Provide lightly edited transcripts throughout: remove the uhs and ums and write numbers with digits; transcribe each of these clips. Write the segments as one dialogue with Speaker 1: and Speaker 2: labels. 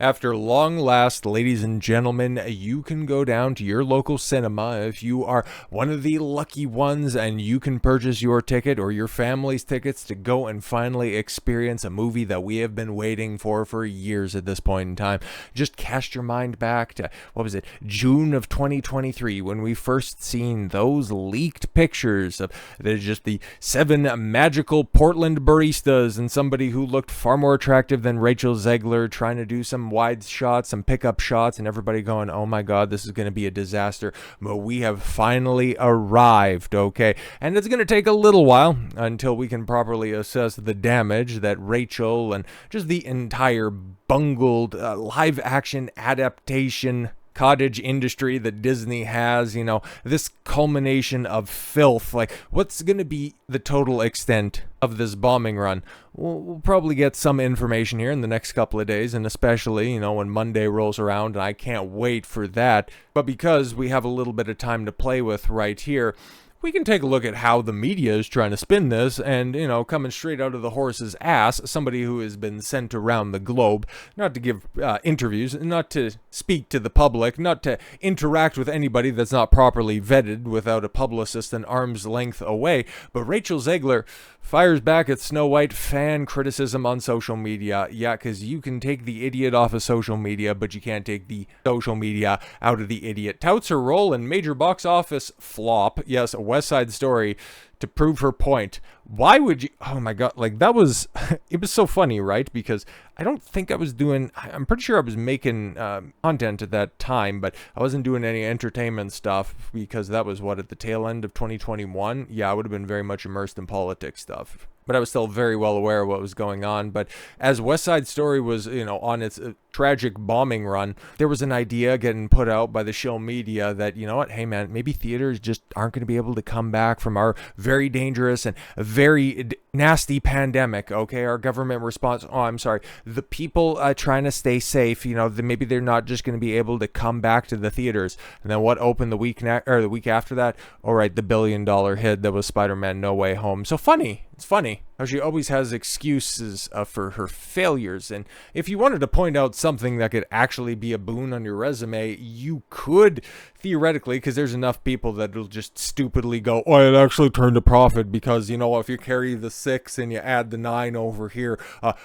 Speaker 1: After long last, ladies and gentlemen, you can go down to your local cinema if you are one of the lucky ones and you can purchase your ticket or your family's tickets to go and finally experience a movie that we have been waiting for years at this point in time. Just cast your mind back to, what was it, June of 2023 when we first seen those leaked pictures of just the 7 magical Portland baristas and somebody who looked far more attractive than Rachel Zegler trying to do some wide shots, some pickup shots, and everybody going, oh my god, this is going to be a disaster. But we have finally arrived, okay? And it's going to take a little while until we can properly assess the damage that Rachel and just the entire bungled live action adaptation cottage industry that Disney has, this culmination of filth. Like, what's going to be the total extent of this bombing run? We'll probably get some information here in the next couple of days, and especially, when Monday rolls around, and I can't wait for that. But because we have a little bit of time to play with right here, we can take a look at how the media is trying to spin this and, coming straight out of the horse's ass, somebody who has been sent around the globe, not to give interviews, not to speak to the public, not to interact with anybody that's not properly vetted without a publicist an arm's length away. But Rachel Zegler fires back at Snow White fan criticism on social media. Yeah, because you can take the idiot off of social media, but you can't take the social media out of the idiot. Touts her role in major box office flop. Yes, West Side Story to prove her point. Why would you? Oh my god, that was, it was so funny, right? Because I don't think I was doing, I'm pretty sure I was making content at that time, but I wasn't doing any entertainment stuff because that was at the tail end of 2021. Yeah, I would have been very much immersed in politics stuff. But I was still very well aware of what was going on. But as West Side Story was, on its tragic bombing run, there was an idea getting put out by the shill media that, hey man, maybe theaters just aren't going to be able to come back from our very dangerous and very nasty pandemic, okay? Our government response, the people trying to stay safe, maybe they're not just going to be able to come back to the theaters. And then what opened the week after that? All right, the $1 billion hit that was Spider-Man No Way Home. So funny. It's funny how she always has excuses for her failures. And if you wanted to point out something that could actually be a boon on your resume, you could theoretically, because there's enough people that will just stupidly go, oh, it actually turned a profit because, if you carry the 6 and you add the 9 over here,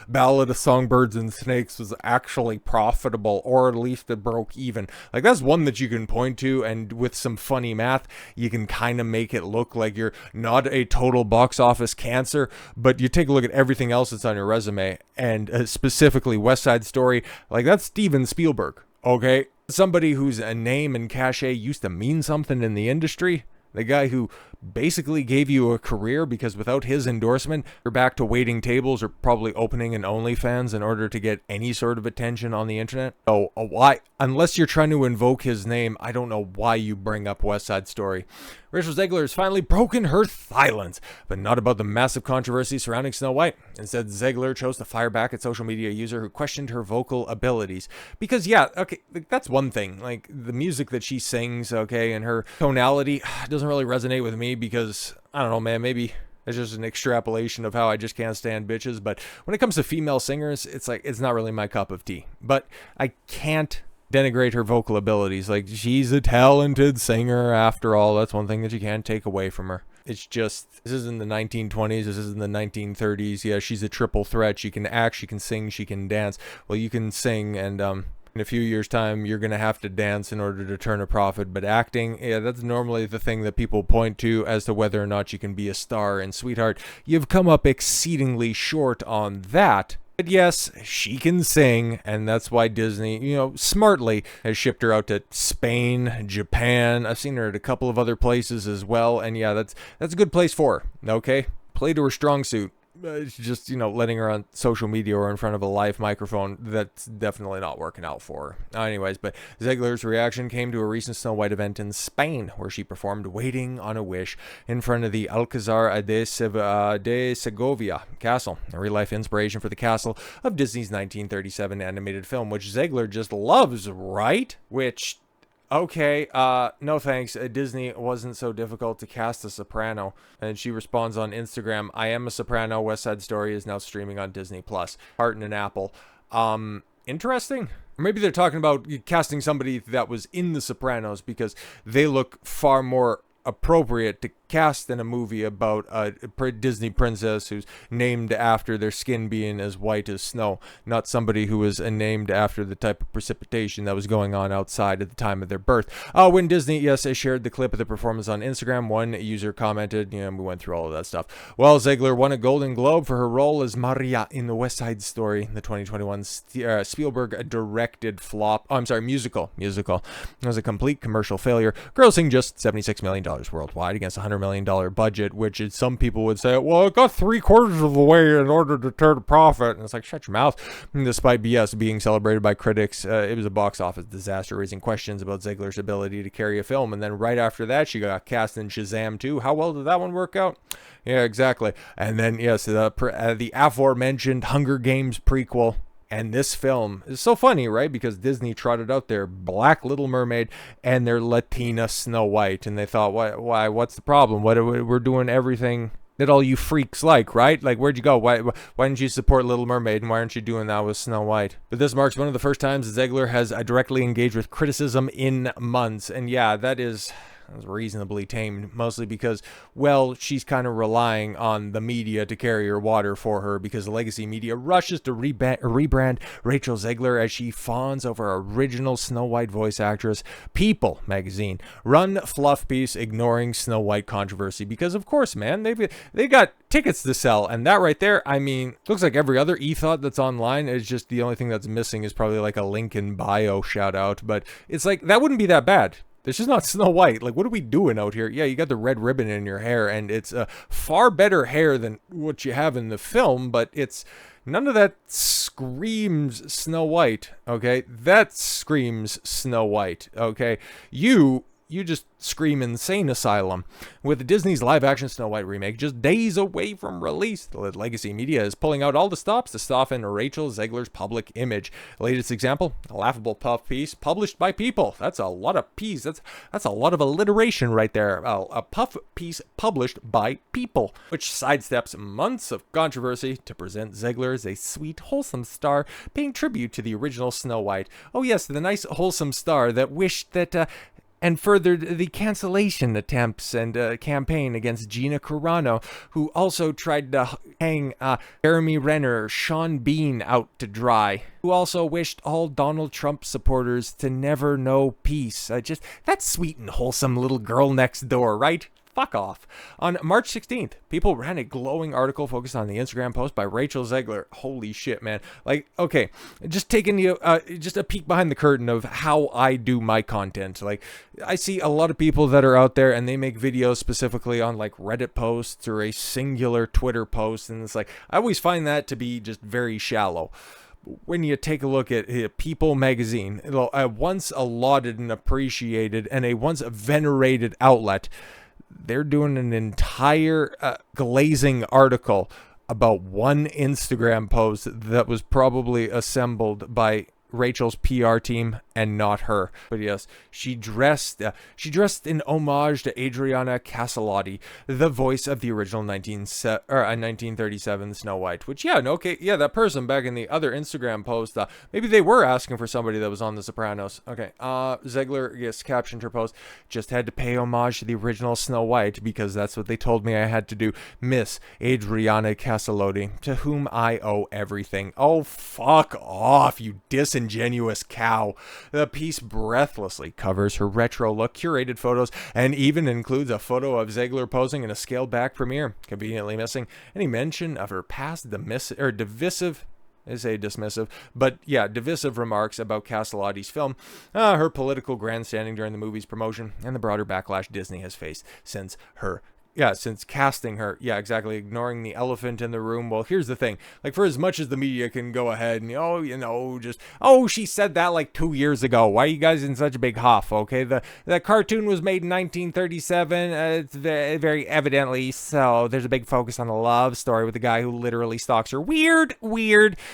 Speaker 1: Ballad of Songbirds and Snakes was actually profitable, or at least it broke even. That's one that you can point to, and with some funny math, you can kind of make it look like you're not a total box office cancer, but you take a look at everything else that's on your resume, and specifically West Side Story, that's Steven Spielberg, okay? Somebody whose a name and cachet used to mean something in the industry. The guy who basically gave you a career, because without his endorsement, you're back to waiting tables or probably opening an OnlyFans in order to get any sort of attention on the internet. So why, unless you're trying to invoke his name, I don't know why you bring up West Side Story. Rachel Zegler has finally broken her silence, but not about the massive controversy surrounding Snow White. Instead, Zegler chose to fire back at social media user who questioned her vocal abilities. Because yeah, okay, that's one thing. The music that she sings, okay, and her tonality doesn't really resonate with me because, I don't know, man, maybe it's just an extrapolation of how I just can't stand bitches. But when it comes to female singers, it's not really my cup of tea. But I can't denigrate her vocal abilities. She's a talented singer after all. That's one thing that you can't take away from her. It's just, this is in the 1920s, this is in the 1930s. Yeah, she's a triple threat. She can act, she can sing, she can dance. Well, you can sing, and in a few years' time, you're going to have to dance in order to turn a profit. But acting, yeah, that's normally the thing that people point to as to whether or not you can be a star. And sweetheart, you've come up exceedingly short on that. But yes, she can sing, and that's why Disney, smartly has shipped her out to Spain, Japan. I've seen her at a couple of other places as well, and yeah, that's a good place for her, okay? Play to her strong suit. It's just, letting her on social media or in front of a live microphone, that's definitely not working out for her. Anyways, but Zegler's reaction came to a recent Snow White event in Spain, where she performed Waiting on a Wish in front of the Alcazar de Segovia castle, a real-life inspiration for the castle of Disney's 1937 animated film, which Zegler just loves, right? Which, okay, no thanks. Disney wasn't so difficult to cast a soprano. And she responds on Instagram, I am a soprano. West Side Story is now streaming on Disney Plus. Heart and an apple. Interesting. Or maybe they're talking about casting somebody that was in The Sopranos because they look far more appropriate to cast in a movie about a Disney princess who's named after their skin being as white as snow, not somebody who was named after the type of precipitation that was going on outside at the time of their birth. When Disney, yes, shared the clip of the performance on Instagram, one user commented, we went through all of that stuff. Well, Zegler won a Golden Globe for her role as Maria in The West Side Story, the 2021 Spielberg-directed musical. It was a complete commercial failure, grossing just $76 million worldwide against $100 million budget, which is, some people would say, well, it got 3/4 of the way in order to turn a profit. And it's like, shut your mouth. And despite BS being celebrated by critics, it was a box office disaster, raising questions about Zegler's ability to carry a film. And then right after that, she got cast in Shazam 2. How well did that one work out? Yeah, exactly. And then, yes, the aforementioned Hunger Games prequel. And this film is so funny, right? Because Disney trotted out their Black Little Mermaid and their Latina Snow White. And they thought, why, what's the problem? We're doing everything that all you freaks like, right? Like, where'd you go? Why didn't you support Little Mermaid? And why aren't you doing that with Snow White? But this marks one of the first times Zegler has directly engaged with criticism in months. And yeah, that is reasonably tamed, mostly because, well, she's kind of relying on the media to carry her water for her, because the legacy media rushes to rebrand Rachel Zegler as she fawns over original Snow White voice actress. People magazine run fluff piece ignoring Snow White controversy because, of course, man, they got tickets to sell, and that right there, I mean, looks like every other e-thought that's online is just the only thing that's missing is probably like a link in bio shout out, but it's like, that wouldn't be that bad. This is not Snow White. Like, what are we doing out here? Yeah, you got the red ribbon in your hair, and it's far better hair than what you have in the film, but it's none of that screams Snow White, okay? That screams Snow White, okay? You just scream insane asylum. With Disney's live-action Snow White remake just days away from release, the legacy media is pulling out all the stops to soften Rachel Zegler's public image. Latest example, a laughable puff piece published by People. That's a lot of P's. That's a lot of alliteration right there. A puff piece published by People, which sidesteps months of controversy to present Zegler as a sweet, wholesome star paying tribute to the original Snow White. Oh yes, the nice, wholesome star that wished that and furthered the cancellation attempts and campaign against Gina Carano, who also tried to hang Jeremy Renner, Sean Bean out to dry, who also wished all Donald Trump supporters to never know peace. Just that sweet and wholesome little girl next door, right? Fuck off. On March 16th, People ran a glowing article focused on the Instagram post by Rachel Zegler. Holy shit, man. Like, okay, just taking you, just a peek behind the curtain of how I do my content. Like, I see a lot of people that are out there and they make videos specifically on like Reddit posts or a singular Twitter post. And it's like, I always find that to be just very shallow. When you take a look at People magazine, a once lauded and appreciated and a once venerated outlet, they're doing an entire glazing article about one Instagram post that was probably assembled by Rachel's PR team and not her. But yes, she dressed in homage to Adriana Caselotti, the voice of the original 1937 Snow White. Which, yeah, okay, yeah, that person back in the other Instagram post, maybe they were asking for somebody that was on The Sopranos. Okay, Zegler, yes, captioned her post, just had to pay homage to the original Snow White because that's what they told me I had to do. Miss Adriana Caselotti, to whom I owe everything. Oh, fuck off, you disingenuous cow. The piece breathlessly covers her retro look, curated photos, and even includes a photo of Zegler posing in a scaled-back premiere, conveniently missing any mention of her past divisive remarks about Caselotti's film, her political grandstanding during the movie's promotion, and the broader backlash Disney has faced since casting her. Yeah, exactly. Ignoring the elephant in the room. Well, here's the thing. Like, for as much as the media can go ahead and, she said that like 2 years ago. Why are you guys in such a big huff? Okay, the cartoon was made in 1937. It's very, very evidently so. There's a big focus on a love story with a guy who literally stalks her. Weird.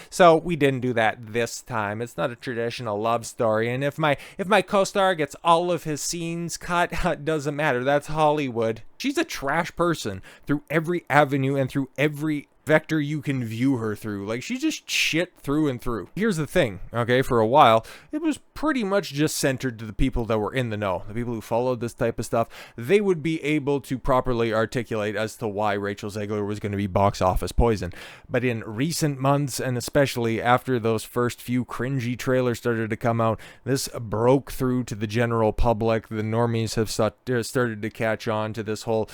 Speaker 1: So we didn't do that this time. It's not a traditional love story. And if my co-star gets all of his scenes cut, it doesn't matter. That's Hollywood. She's a trash person through every avenue and through every vector you can view her through. Like, she's just shit through and through. Here's the thing, okay, for a while, it was pretty much just centered to the people that were in the know. The people who followed this type of stuff, they would be able to properly articulate as to why Rachel Zegler was going to be box office poison. But in recent months, and especially after those first few cringy trailers started to come out, this broke through to the general public. The normies have started to catch on to this whole,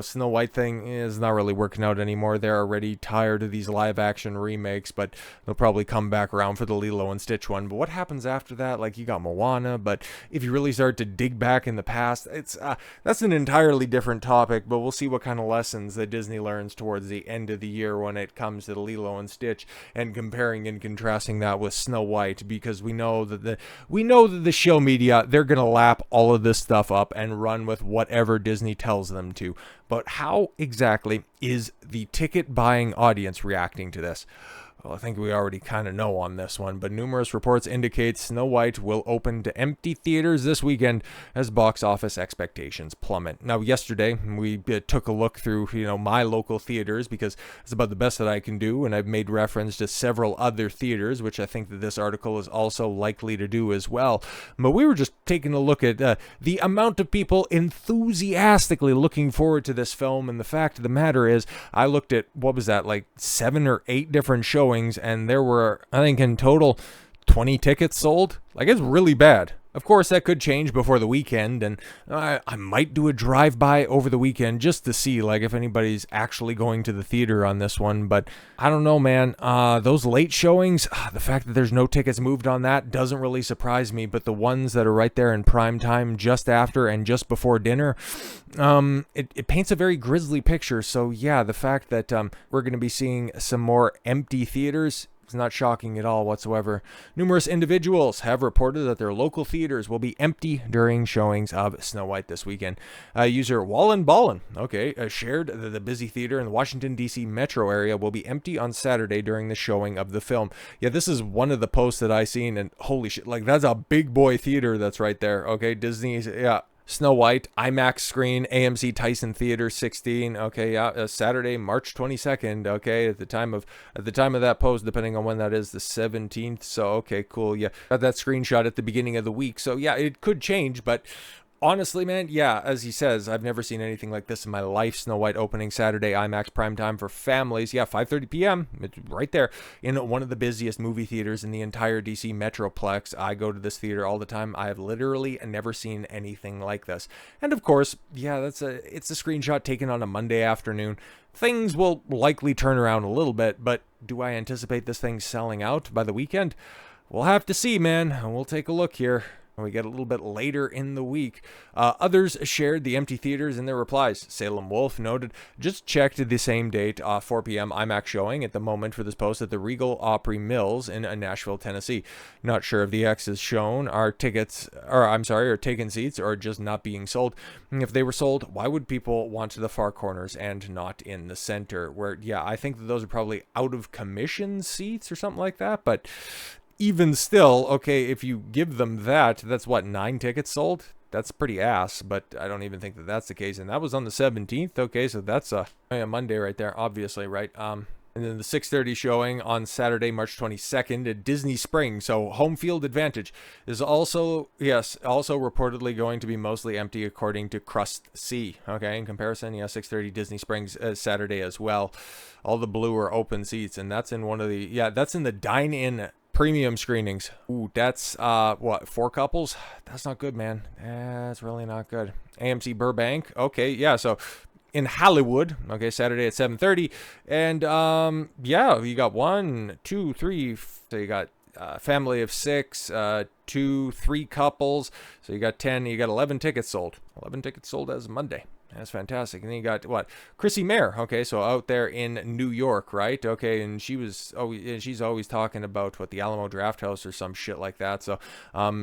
Speaker 1: Snow White thing is not really working out anymore. They're already tired of these live action remakes, but they'll probably come back around for the Lilo and Stitch one. But what happens after that? Like, you got Moana, but if you really start to dig back in the past, that's an entirely different topic, but we'll see what kind of lessons that Disney learns towards the end of the year when it comes to the Lilo and Stitch, and comparing and contrasting that with Snow White, because we know that the show media, they're going to lap all of this stuff up and run with whatever Disney tells them to. But how exactly is the ticket buying audience reacting to this? Well, I think we already kind of know on this one, but numerous reports indicate Snow White will open to empty theaters this weekend as box office expectations plummet. Now, yesterday, we took a look through, my local theaters, because it's about the best that I can do, and I've made reference to several other theaters, which I think that this article is also likely to do as well. But we were just taking a look at the amount of people enthusiastically looking forward to this film, and the fact of the matter is, I looked at, what was that, like 7 or 8 different showings, and there were, I think in total, 20 tickets sold. Like, it's really bad. Of course, that could change before the weekend, and I might do a drive-by over the weekend just to see, like, if anybody's actually going to the theater on this one. But I don't know, man. Those late showings, the fact that there's no tickets moved on that doesn't really surprise me. But the ones that are right there in prime time, just after and just before dinner, it paints a very grisly picture. So yeah, the fact that we're going to be seeing some more empty theaters, it's not shocking at all whatsoever. Numerous individuals have reported that their local theaters will be empty during showings of Snow White this weekend. User Wallen Ballin, shared that the busy theater in the Washington, D.C. metro area will be empty on Saturday during the showing of the film. Yeah, this is one of the posts that I seen, and holy shit, like, that's a big boy theater that's right there. Okay, Disney's, yeah. Snow White, IMAX screen, AMC Tyson Theater 16. Okay, yeah, Saturday, March 22nd. Okay, at the time of that post, depending on when that is, the 17th. So okay, cool. Yeah, got that screenshot at the beginning of the week. So yeah, it could change, but honestly, man, yeah, as he says, I've never seen anything like this in my life. Snow White opening Saturday, IMAX primetime for families. Yeah, 5:30 p.m. It's right there in one of the busiest movie theaters in the entire DC Metroplex. I go to this theater all the time. I have literally never seen anything like this. And of course, yeah, it's a screenshot taken on a Monday afternoon. Things will likely turn around a little bit, but do I anticipate this thing selling out by the weekend? We'll have to see, man. We'll take a look here. We get a little bit later in the week. Others shared the empty theaters in their replies. Salem Wolf noted, just checked the same date, 4 p.m. IMAX showing at the moment for this post at the Regal Opry Mills in Nashville, Tennessee. Not sure if the X is shown are taken seats or just not being sold. If they were sold, why would people want the far corners and not in the center? Where, yeah, I think that those are probably out of commission seats or something like that, but even still, okay, if you give them that, that's what, 9 tickets sold? That's pretty ass, but I don't even think that that's the case. And that was on the 17th. Okay, so that's a Monday right there, obviously, right? And then the 6:30 showing on Saturday, March 22nd at Disney Springs. So home field advantage is also reportedly going to be mostly empty according to Crust C. Okay, in comparison, yeah, 6:30 Disney Springs Saturday as well. All the blue are open seats, and that's in that's in the dine-in premium screenings. Ooh, that's 4 couples? That's not good, man. That's really not good. AMC Burbank. Okay, yeah, so in Hollywood, okay, Saturday at 7:30. And yeah, you got 1, 2, 3. So you got family of 6, 2, 3 couples. So you got 10, you got 11 tickets sold. 11 tickets sold as of Monday. That's fantastic. And then you got what? Chrissy Mayer. Okay, so out there in New York, right? Okay, and she's always talking about what, the Alamo Draft House or some shit like that. So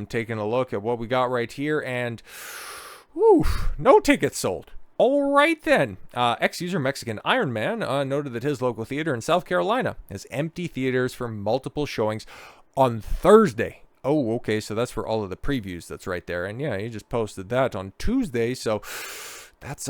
Speaker 1: taking a look at what we got right here, and whew, no tickets sold. All right then. Ex-user Mexican Iron Man noted that his local theater in South Carolina has empty theaters for multiple showings on Thursday. Oh, okay, so that's for all of the previews. That's right there. And yeah, he just posted that on Tuesday. So that's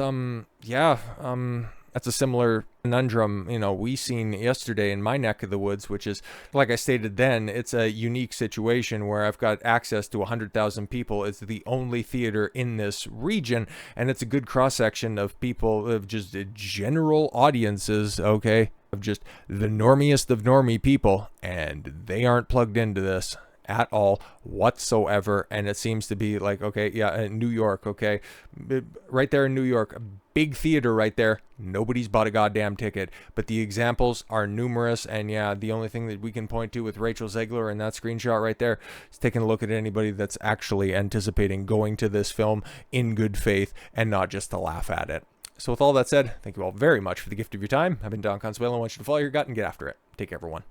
Speaker 1: That's a similar conundrum, we seen yesterday in my neck of the woods, which is, like I stated then, it's a unique situation where I've got access to 100,000 people. It's the only theater in this region, and it's a good cross-section of people, of just general audiences, okay, of just the normiest of normie people, and they aren't plugged into this at all whatsoever. And it seems to be like, okay, yeah, New York, okay, right there in New York, a big theater right there, nobody's bought a goddamn ticket. But the examples are numerous, and yeah, the only thing that we can point to with Rachel Zegler and that screenshot right there is taking a look at anybody that's actually anticipating going to this film in good faith and not just to laugh at it. So with all that said, thank you all very much for the gift of your time. I've been Don Consuelo. I want you to follow your gut and get after it. Take care, everyone.